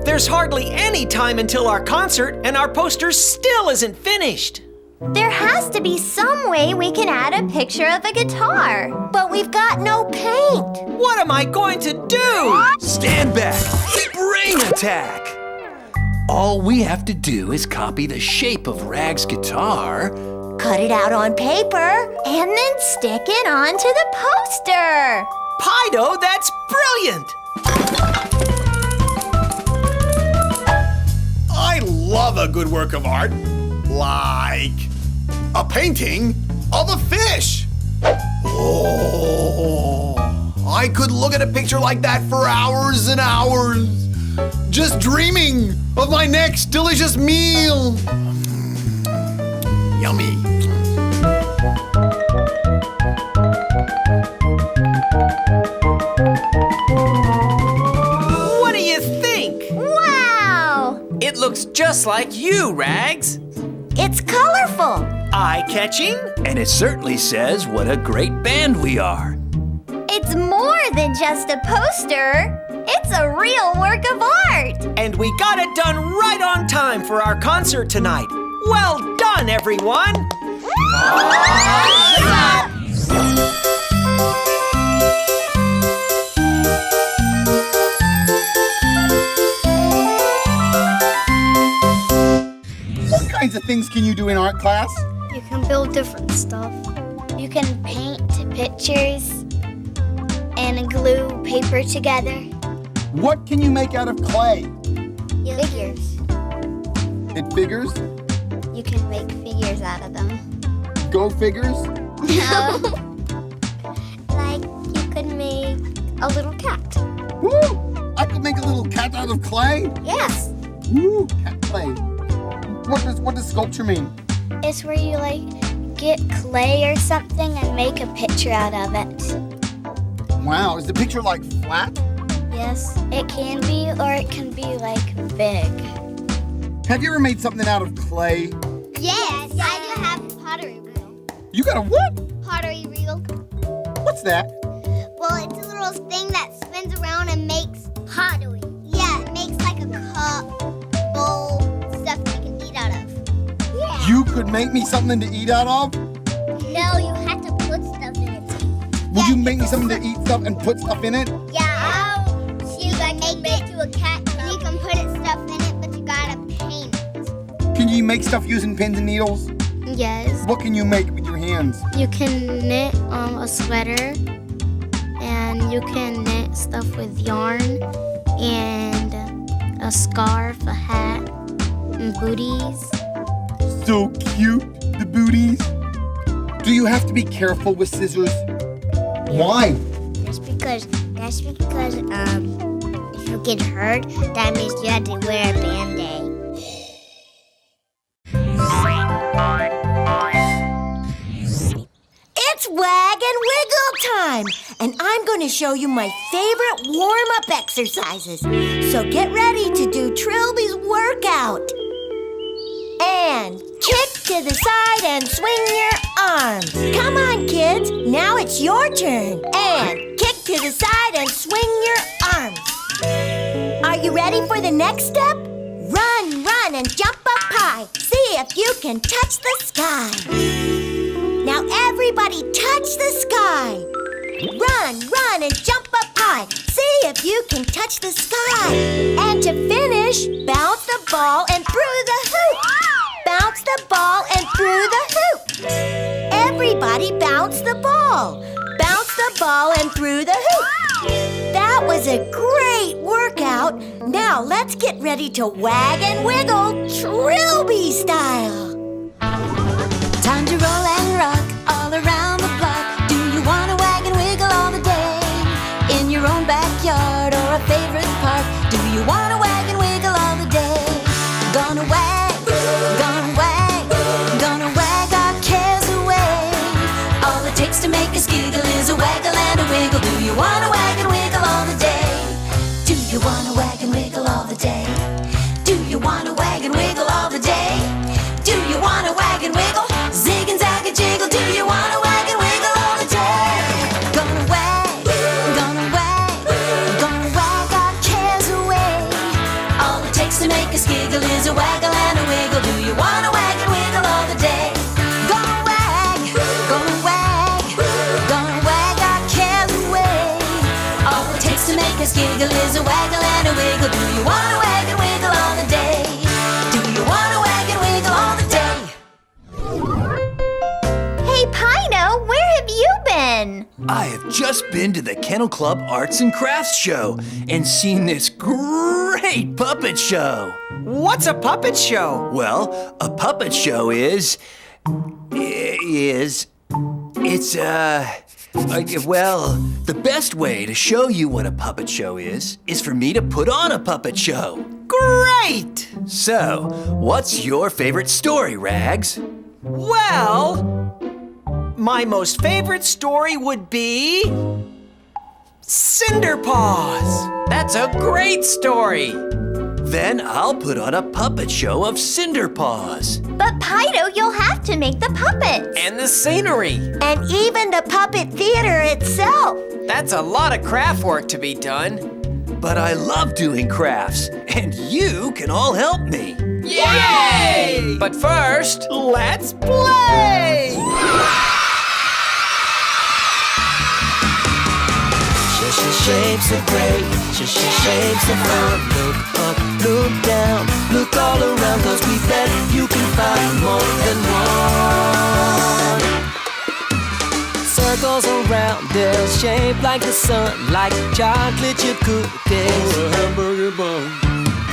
There's hardly any time until our concert, and our poster still isn't finished. There has to be some way we can add a picture of a guitar. But we've got no paint. What am I going to do? Stand back. Brain attack. All we have to do is copy the shape of Rag's guitar. Cut it out on paper. And then stick it onto the poster. Pido, that's brilliant! I love a good work of art, like a painting of a fish. Oh, I could look at a picture like that for hours and hours, just dreaming of my next delicious meal. Yummy. What do you think? Wow! It looks just like you, Rags. It's colorful. Eye-catching? And it certainly says what a great band we are. It's more than just a poster. It's a real work of art. And we got it done right on time for our concert tonight. Well done, everyone! What kinds of things can you do in art class? You can build different stuff. You can paint pictures and glue paper together. What can you make out of clay? Figures. It figures? You can make figures out of them. Go figures? No. Like you could make a little cat. Woo! I could make a little cat out of clay? Yes. Woo! Cat clay. What does sculpture mean? It's where you get clay or something and make a picture out of it. Wow, is the picture flat? Yes, it can be, or it can be big. Have you ever made something out of clay? Yes, I do have a pottery wheel. You got a what? Pottery wheel. What's that? Well, it's a little thing that spins around and makes pottery. Yeah, it makes a cup, bowl, stuff you can eat out of. Yeah. You could make me something to eat out of? No, you have to put stuff in it to eat. Would you make me something to eat stuff and put stuff in it? Yeah. You can make it to a cat and you can put stuff in it, but you gotta paint it. Can you make stuff using pins and needles? Yes. What can you make with your hands? You can knit a sweater, and you can knit stuff with yarn, and a scarf, a hat, and booties. So cute, the booties. Do you have to be careful with scissors? Why? That's because if you get hurt, that means you have to wear a Band-Aid. It's Wag and Wiggle time, and I'm going to show you my favorite warm-up exercises. So get ready to do Trilby's workout. And kick to the side and swing your arms. Come on, kids. Now it's your turn. And kick to the side and swing your arms. Are you ready for the next step? Run, run, and jump up high. See if you can touch the sky. Now everybody touch the sky. Run, run, and jump up high. See if you can touch the sky. And to finish, bounce the ball and through the hoop. Bounce the ball and through the hoop. Everybody bounce the ball. Bounce the ball and through the hoop. That That was a great workout. Now let's get ready to wag and wiggle Trilby style. Time to roll and rock all around the block. Do you want to wag and wiggle all the day? In your own backyard or a favorite park? Do you want to wag and wiggle all the day? Gonna wag, gonna wag, gonna wag our cares away. All it takes to make us giggle is a waggle and a wiggle. Do you want to wag and wiggle all the day? Do you want to wag and wiggle all the day? Do you want to wag and wiggle all the day? Do you want to wag and wiggle? Zig and zag and jiggle. Do you want to wag and wiggle all the day? Gonna wag, gonna wag, gonna wag our cares away. All it takes to make us giggle is a waggle and a wiggle. Do you want to wag and wiggle all the day? Gonna wag, gonna wag, gonna wag our cares away. All it takes to make us giggle is a waggle and a wiggle. Do you want to wag and wiggle all the day? Do you want to wag and wiggle all the day? Hey, Pido, where have you been? I have just been to the Kennel Club Arts and Crafts Show and seen this great puppet show. What's a puppet show? Well, a puppet show well, the best way to show you what a puppet show is for me to put on a puppet show. Great! So, what's your favorite story, Rags? Well, my most favorite story would be Cinder Paws. That's a great story. Then I'll put on a puppet show of Cinder Paws. But Pido, you'll have to make the puppets. And the scenery. And even the puppet theater itself. That's a lot of craft work to be done. But I love doing crafts, and you can all help me. Yay! But first, Let's play! Shapes are great, shapes are fun. Look up, look down, look all around, 'cause we bet you can find more than one. Circles around, they're shaped like the sun, like chocolate chip cookies. Or a hamburger bun.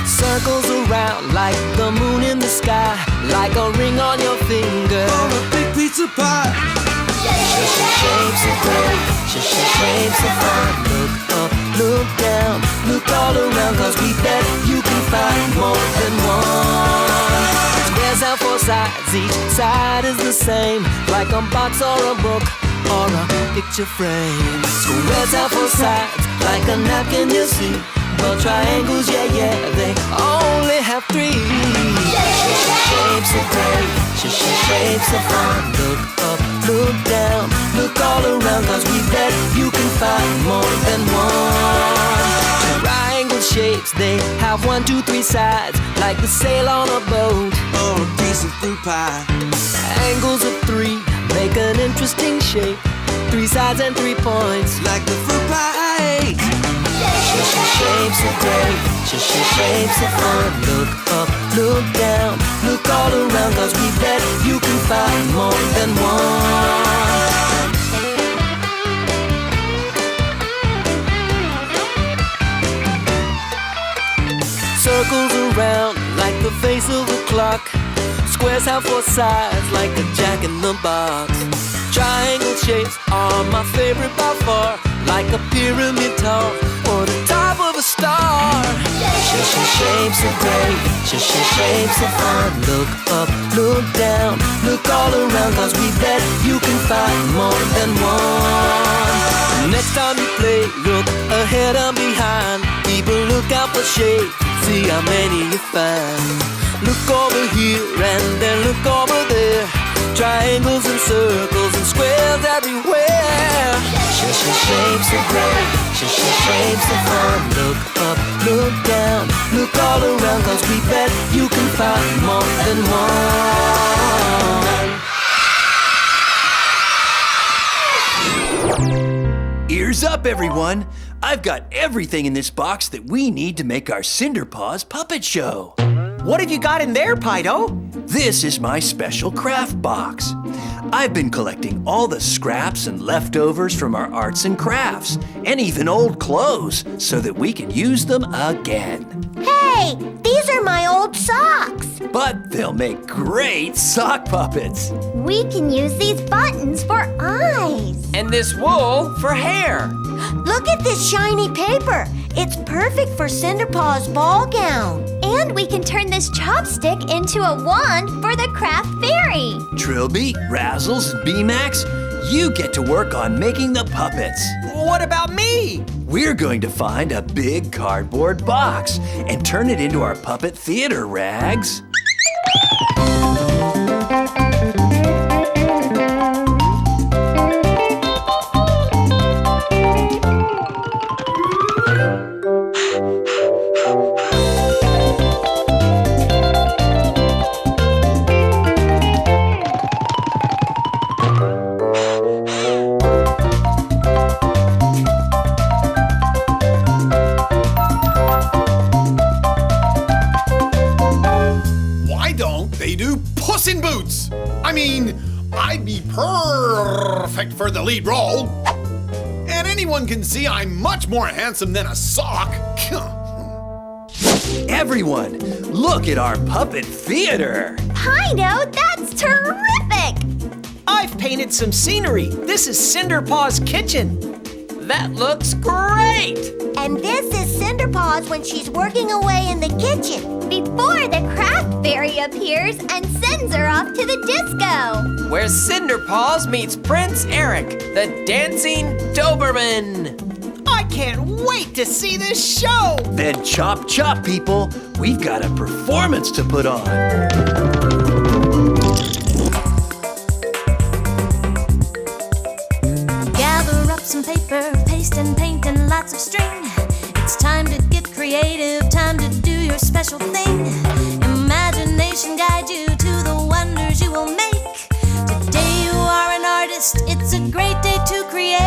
Circles around like the moon in the sky, like a ring on your finger. Or a big pizza pie. Shapes are great, shapes are fun. Look up, look down, look all around, 'cause we bet you can find more than one. Squares have four sides, each side is the same, like a box or a book or a picture frame. Squares have four sides, like a napkin you see, but triangles, yeah, they only have three. Shapes are great, shapes are fun. Look up, look down, look all around, 'cause we bet you can find more than one. Triangle shapes, they have 1, 2, 3 sides, like the sail on a boat or a piece of fruit pie. Angles of 3 make an interesting shape, 3 sides and 3 points, like the fruit pie. Shapes are great, shapes are fun. Look up, look down, look all around, 'cause we bet you can find more than one. Circles around like the face of a clock. Squares have 4 sides like a jack in the box. Triangle shapes are my favorite by far, like a pyramid top or the top of a star. Shapes are great, shapes are fun. Look up, look down, look all around, 'cause we bet you can find more than one. Next time you play, look ahead and behind. Keep a lookout for shapes, see how many you find. Look over here and then look over there. Triangles and circles and squares everywhere. Shapes are great, shapes are fun. Look up, look down, look all around, 'cause we bet you can find more than one. Ears up, everyone! I've got everything in this box that we need to make our Cinder Paws puppet show. What have you got in there, Pido? This is my special craft box. I've been collecting all the scraps and leftovers from our arts and crafts, and even old clothes, so that we can use them again. Hey, these are my old socks. But they'll make great sock puppets. We can use these buttons for eyes. And this wool for hair. Look at this shiny paper. It's perfect for Cinderpaw's ball gown. And we can turn this chopstick into a wand for the craft fairy. Trilby, Razzles, and B-Max, you get to work on making the puppets. What about me? We're going to find a big cardboard box and turn it into our puppet theater, Rags. I mean, I'd be perfect for the lead role. And anyone can see I'm much more handsome than a sock. Everyone, look at our puppet theater. Pido, that's terrific! I've painted some scenery. This is Cinderpaw's kitchen. That looks great! And this is Cinderpaw's when she's working away in the kitchen. Before the craft fairy appears and sends her off to the disco. Where Cinderpaws meets Prince Eric, the dancing Doberman. I can't wait to see this show. Then chop chop, people. We've got a performance to put on. Gather up some paper, paste and paint and lots of string. It's time to get creative, time to do your special thing. Imagination guide you to the wonders you will make. Today you are an artist, it's a great day to create.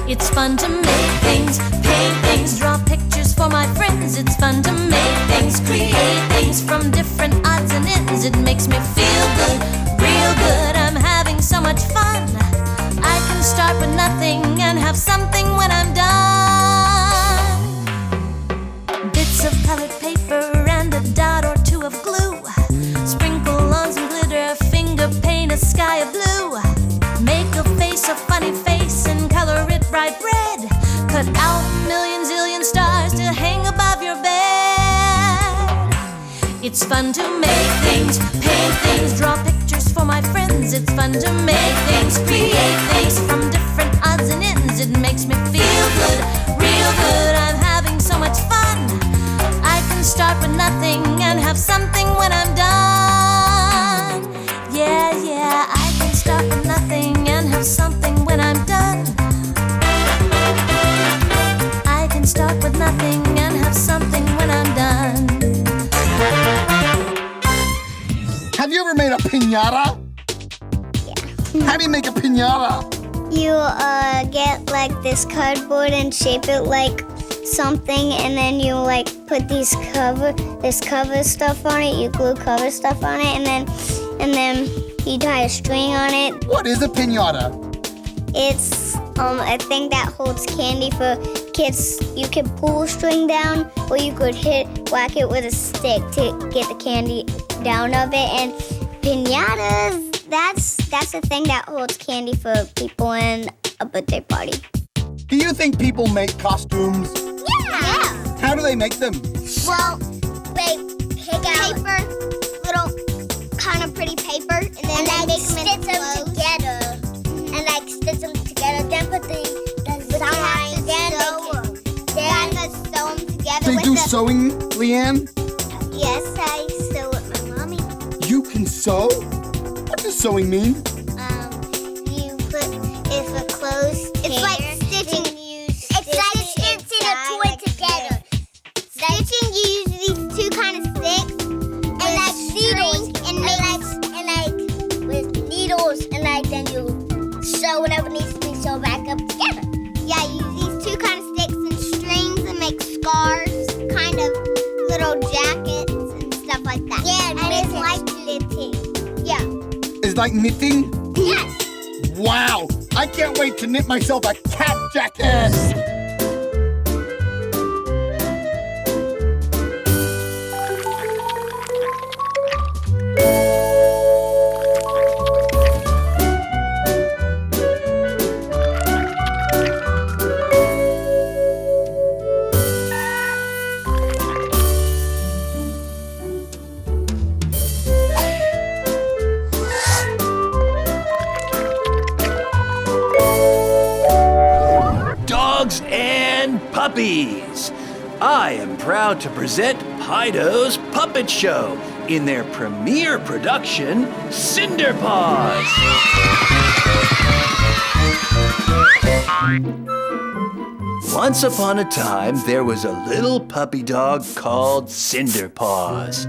It's fun to make things, paint things, draw pictures for my friends. It's fun to make things, create things from different odds and ends. It makes me feel good, real good, I'm having so much fun. I can start with nothing and have something when I'm done. Bits of colored paper and a dot or two of glue. Sprinkle on some glitter, finger paint a sky of blue. Make a face, a funny face, and color it bright red. Cut out a million zillion stars to hang above your bed. It's fun to make things, paint things, draw pictures for my friends. It's fun to make things, create things from different odds and ends. It makes me feel good, real good, I'm having so much fun. I can start with nothing and have something when I'm done. Yeah, yeah, I can start with nothing and have something when I'm done. I can start with nothing and have something when I'm done. Have you ever made a piñata? Yeah. How do you make a piñata? You get like this cardboard and shape it like something, and then you like put this cover stuff on it. You glue cover stuff on it, and then you tie a string on it. What is a piñata? It's a thing that holds candy for kids. You can pull a string down, or you could whack it with a stick to get the candy down of it. And piñatas, that's a thing that holds candy for people in a birthday party. Do you think people make costumes? Yeah. How do they make them? Well, they pick out paper, little kind of pretty paper, and then they make them together. And like stitch them together, then put the sign, then sew them together. They do sewing, Leanne? Yes, I sew with my mommy. You can sew? What does sewing mean? You put if a clothes. It's like stitching. It's like stitching a toy together. Stitching, you use these two kind of sticks and like needles and like with needles and like then you sew whatever needs to be sewed back up together. Yeah, you use these two kind of sticks and strings and make scarves, kind of little jackets and stuff like that. Yeah, and it's like knitting. Yeah. like knitting? Yes! Wow! I can't wait to knit myself a cat jacket! Dogs and puppies! I am proud to present Pido's Puppet Show in their premiere production, Cinderpaws. Once upon a time, there was a little puppy dog called Cinderpaws.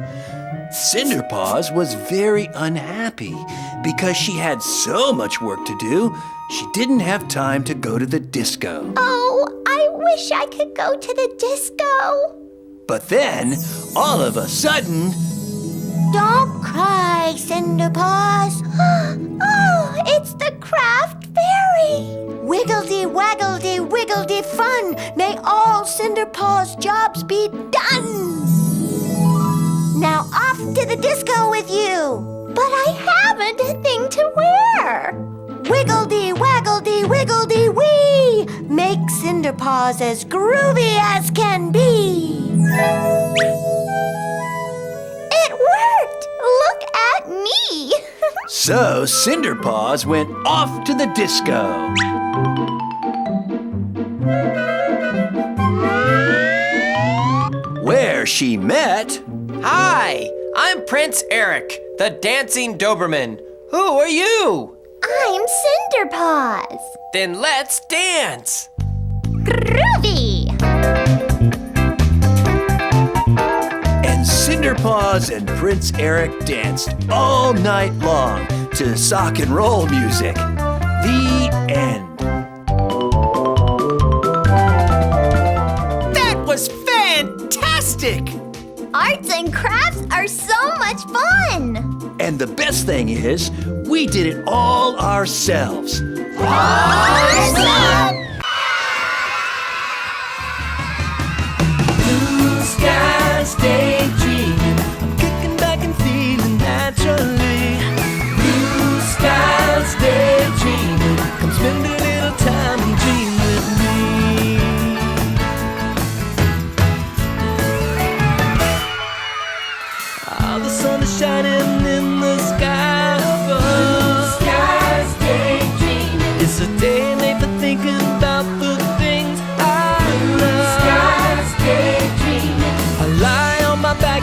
Cinderpaws was very unhappy because she had so much work to do, she didn't have time to go to the disco. Oh, I wish I could go to the disco. But then, all of a sudden, Don't cry, Cinderpaws. Oh, it's the craft fairy. Wiggledy, waggledy, wiggledy fun. May all Cinderpaws' jobs be done. Now off to the disco with you. But I haven't a thing to wear. Wiggledy, waggledy, wiggledy wee. Make Cinderpaws as groovy as can be. It worked. Look at me. so Cinderpaws went off to the disco. Where she met... Hi, I'm Prince Eric, the dancing Doberman. Who are you? I'm Cinderpaws. Then let's dance. Groovy. And Cinderpaws and Prince Eric danced all night long to sock and roll music. The end. That was fantastic! Arts and crafts are so much fun. And the best thing is, we did it all ourselves. Awesome! Blue skies daydreaming, I'm kicking back and feeling naturally. Blue skies daydreaming, come spend a little time and dream with me. Ah, the sun is shining in the sky above. Blue skies daydreaming, it's a day made for thinking about the things I love. Blue skies daydreaming, I lie on my back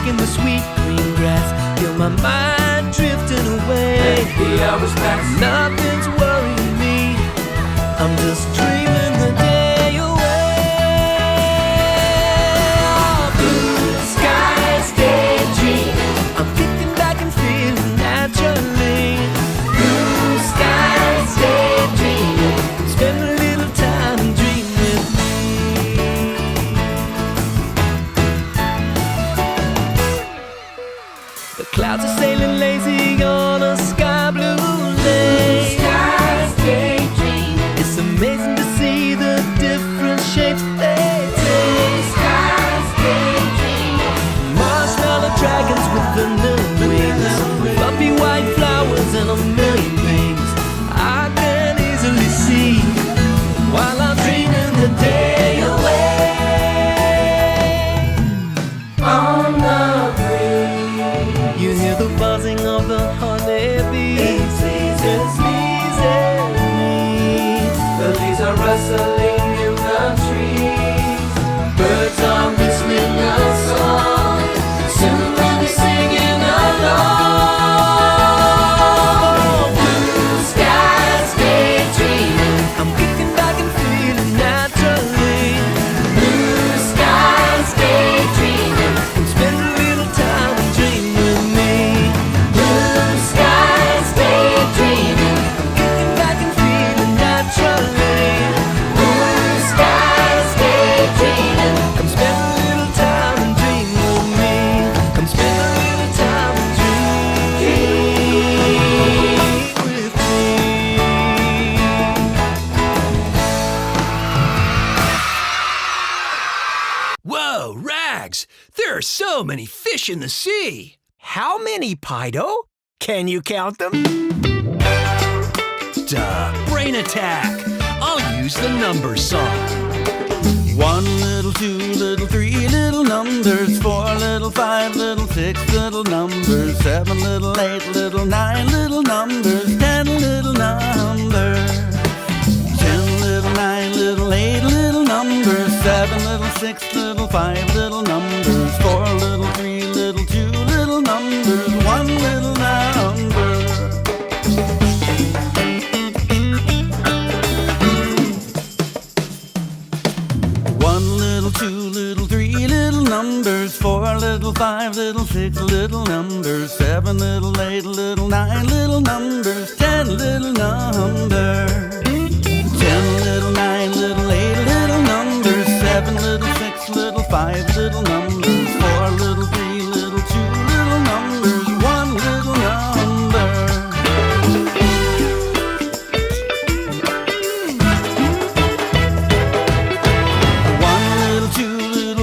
are so many fish in the sea. How many, Pido? Can you count them? Duh, brain attack. I'll use the number song. 1 little, 2 little, 3 little numbers, 4 little, 5 little, 6 little numbers, 7 little, 8 little, 9 little numbers, 10 little numbers, 10 little, 9 little, 8 little numbers, 7 little, 6 little, 5 little numbers, 4 little, 3 little, 2 little numbers, 1 little number. 2 little, 3 little numbers, 4 little, 5 little, 6 little numbers, 7 little, 8 little, 9 little numbers, 10 little numbers, 10 little, 9 little, 8 little numbers, 7 little, 6 little, 5 little numbers, 4 little, 3 little, 2 little numbers, 1 little number.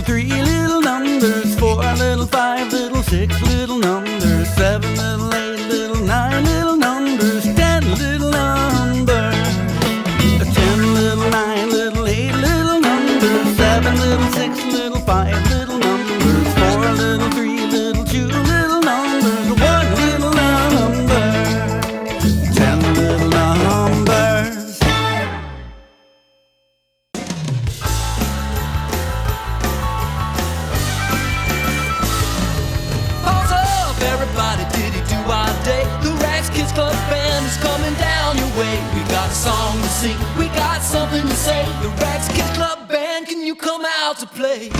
3 little numbers, 4 little, 5 little, 6 little numbers, 7 little, 8 little, 9 little numbers, 10 little numbers, 10 little, 9 little, 8 little numbers, 7 little, 6 little, 5 little numbers, 4 little, 3 little, 2 little numbers, 1 little number, 10 little numbers. Everybody, diddy do our day. The Rags Kids Club Band is coming down your way. We got a song to sing, we got something to say. The Rags Kids Club Band, can you come out to play?